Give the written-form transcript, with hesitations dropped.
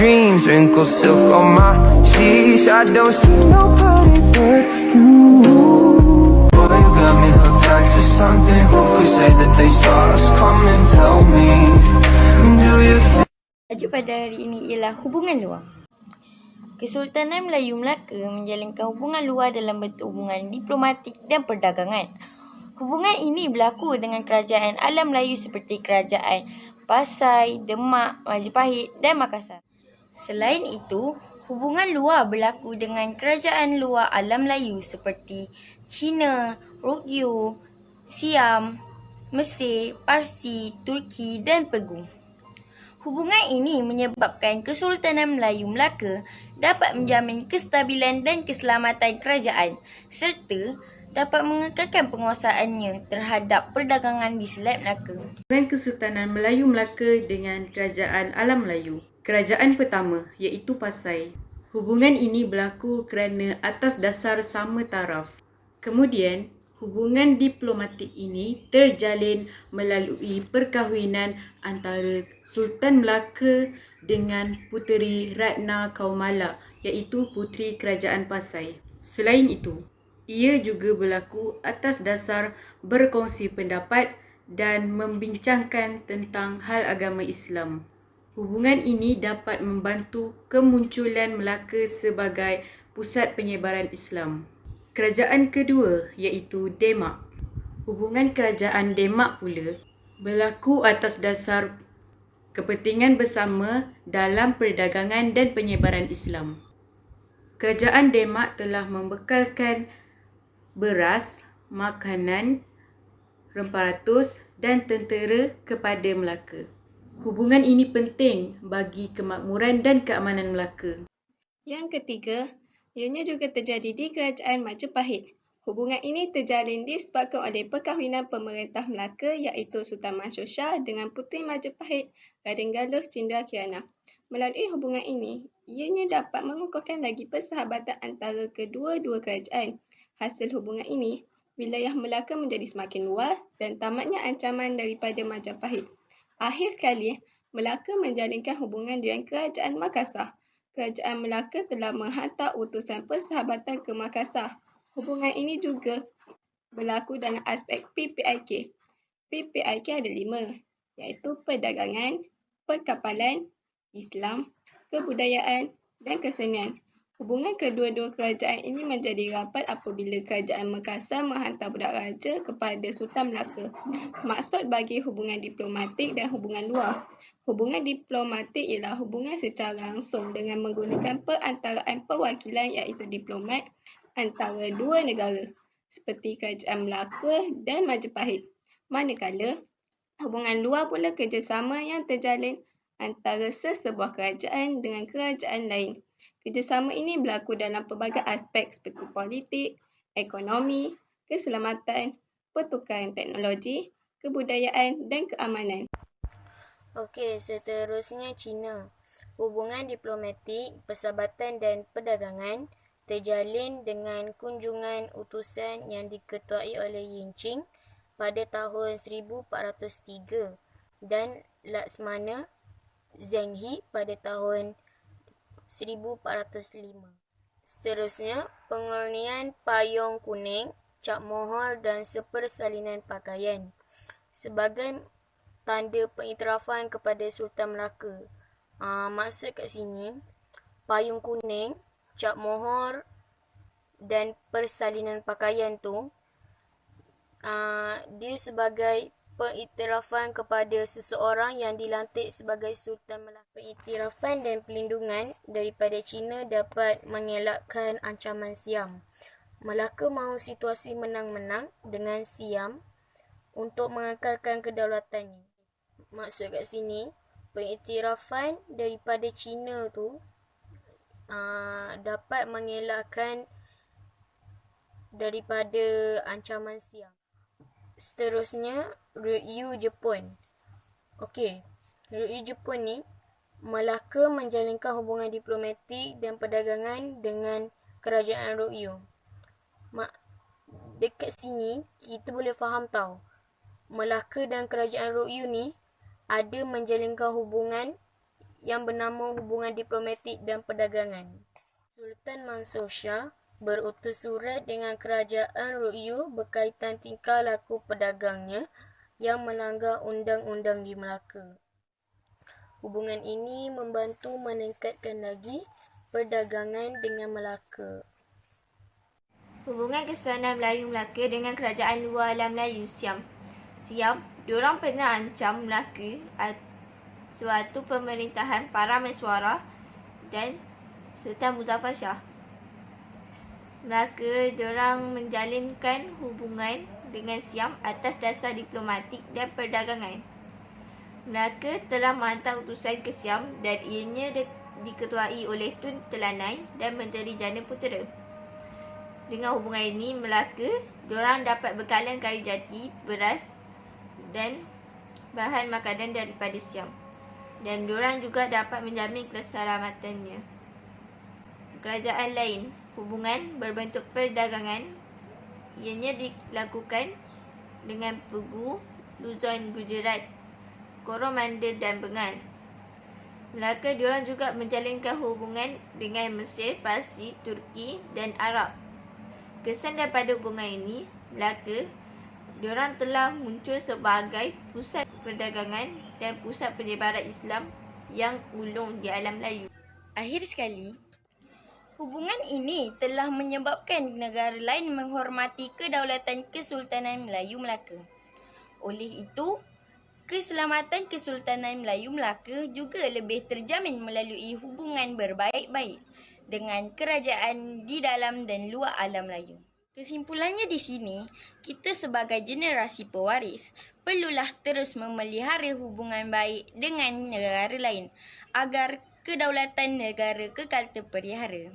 dreams, wrinkled silk on my sheets. I don't see nobody but you. Boy, you got me hooked onto something. Who could say that they saw us coming? Tell me, do you feel? Tajuk pada hari ini ialah hubungan luar. Kesultanan Melayu Melaka menjalinkan hubungan luar dalam bentuk hubungan diplomatik dan perdagangan. Hubungan ini berlaku dengan kerajaan alam Melayu seperti kerajaan Pasai, Demak, Majapahit dan Makassar. Selain itu, hubungan luar berlaku dengan kerajaan luar alam Melayu seperti China, Rukyu, Siam, Mesir, Parsi, Turki dan Pegung. Hubungan ini menyebabkan Kesultanan Melayu Melaka dapat menjamin kestabilan dan keselamatan kerajaan serta dapat mengekalkan penguasaannya terhadap perdagangan di Selat Melaka. Hubungan Kesultanan Melayu Melaka dengan Kerajaan Alam Melayu. Kerajaan pertama iaitu Pasai. Hubungan ini berlaku kerana atas dasar sama taraf. Kemudian, hubungan diplomatik ini terjalin melalui perkahwinan antara Sultan Melaka dengan Puteri Ratna Kaumala iaitu Puteri Kerajaan Pasai. Selain itu, ia juga berlaku atas dasar berkongsi pendapat dan membincangkan tentang hal agama Islam. Hubungan ini dapat membantu kemunculan Melaka sebagai pusat penyebaran Islam. Kerajaan kedua iaitu Demak. Hubungan kerajaan Demak pula berlaku atas dasar kepentingan bersama dalam perdagangan dan penyebaran Islam. Kerajaan Demak telah membekalkan beras, makanan, rempah ratus dan tentera kepada Melaka. Hubungan ini penting bagi kemakmuran dan keamanan Melaka. Yang ketiga, ianya juga terjadi di Kerajaan Majapahit. Hubungan ini terjalin disebabkan oleh perkahwinan pemerintah Melaka iaitu Sultan Mansur Shah dengan Puteri Majapahit, Raden Galuh Cindra Kirana. Melalui hubungan ini, ianya dapat mengukuhkan lagi persahabatan antara kedua-dua kerajaan. Hasil hubungan ini, wilayah Melaka menjadi semakin luas dan tamatnya ancaman daripada Majapahit. Akhir sekali, Melaka menjalinkan hubungan dengan Kerajaan Makassar. Kerajaan Melaka telah menghantar utusan persahabatan ke Makassar. Hubungan ini juga berlaku dalam aspek PPIK. PPIK ada 5, iaitu perdagangan, perkapalan, Islam, kebudayaan dan kesenian. Hubungan kedua-dua kerajaan ini menjadi rapat apabila Kerajaan Makassar menghantar budak raja kepada Sultan Melaka. Maksud bagi hubungan diplomatik dan hubungan luar. Hubungan diplomatik ialah hubungan secara langsung dengan menggunakan perantaraan perwakilan iaitu diplomat antara dua negara seperti Kerajaan Melaka dan Majapahit. Manakala, hubungan luar pula kerjasama yang terjalin antara sesebuah kerajaan dengan kerajaan lain. Kerjasama ini berlaku dalam pelbagai aspek seperti politik, ekonomi, keselamatan, pertukaran teknologi, kebudayaan dan keamanan. Okey, seterusnya China. Hubungan diplomatik, persahabatan dan perdagangan terjalin dengan kunjungan utusan yang diketuai oleh Yinqing pada tahun 1403 dan Laksmana Zhenghi pada tahun 1405. Seterusnya, pengurnian payung kuning, cap mohor dan sepersalinan pakaian sebagai tanda pengiktirafan kepada Sultan Melaka. Maksud kat sini, payung kuning, cap mohor dan persalinan pakaian tu dia sebagai pengiktirafan kepada seseorang yang dilantik sebagai Sultan Melaka. Pengiktirafan dan pelindungan daripada China dapat mengelakkan ancaman Siam. Melaka mahu situasi menang-menang dengan Siam untuk mengekalkan kedaulatannya. Maksud kat sini, pengiktirafan daripada China tu dapat mengelakkan daripada ancaman Siam. Seterusnya, Rukyu Jepun. Okey, Rukyu Jepun ni, Melaka menjalinkan hubungan diplomatik dan perdagangan dengan kerajaan Rukyu. Dekat sini, kita boleh faham tau, Melaka dan kerajaan Rukyu ni ada menjalinkan hubungan yang bernama Hubungan Diplomatik dan Perdagangan. Sultan Mansur Shah berutus surat dengan kerajaan Rukyu berkaitan tingkah laku pedagangnya yang melanggar undang-undang di Melaka. Hubungan ini membantu meningkatkan lagi perdagangan dengan Melaka. Hubungan Kesultanan Melayu Melaka dengan kerajaan luar alam Melayu Siam. Diorang pernah ancam Melaka suatu pemerintahan para Meswara dan Sultan Muzaffar Shah. Melaka diorang menjalinkan hubungan dengan Siam atas dasar diplomatik dan perdagangan. Melaka telah menghantar utusan ke Siam dan ianya diketuai oleh Tun Telanai dan Menteri Jana Putera. Dengan hubungan ini, Melaka diorang dapat bekalan kayu jati, beras dan bahan makanan daripada Siam. Dan diorang juga dapat menjamin keselamatannya. Kerajaan lain, hubungan berbentuk perdagangan, ianya dilakukan dengan Pegu, Luzon, Gujarat, Coromandel dan Bengal. Melaka diorang juga menjalinkan hubungan dengan Mesir, Parsi, Turki dan Arab. Kesan daripada hubungan ini, Melaka diorang telah muncul sebagai pusat perdagangan dan pusat penyebaran Islam yang ulung di alam Melayu. Akhir sekali, hubungan ini telah menyebabkan negara lain menghormati kedaulatan Kesultanan Melayu Melaka. Oleh itu, keselamatan Kesultanan Melayu Melaka juga lebih terjamin melalui hubungan berbaik-baik dengan kerajaan di dalam dan luar alam Melayu. Kesimpulannya di sini, kita sebagai generasi pewaris perlulah terus memelihara hubungan baik dengan negara lain agar kedaulatan negara kekal terpelihara.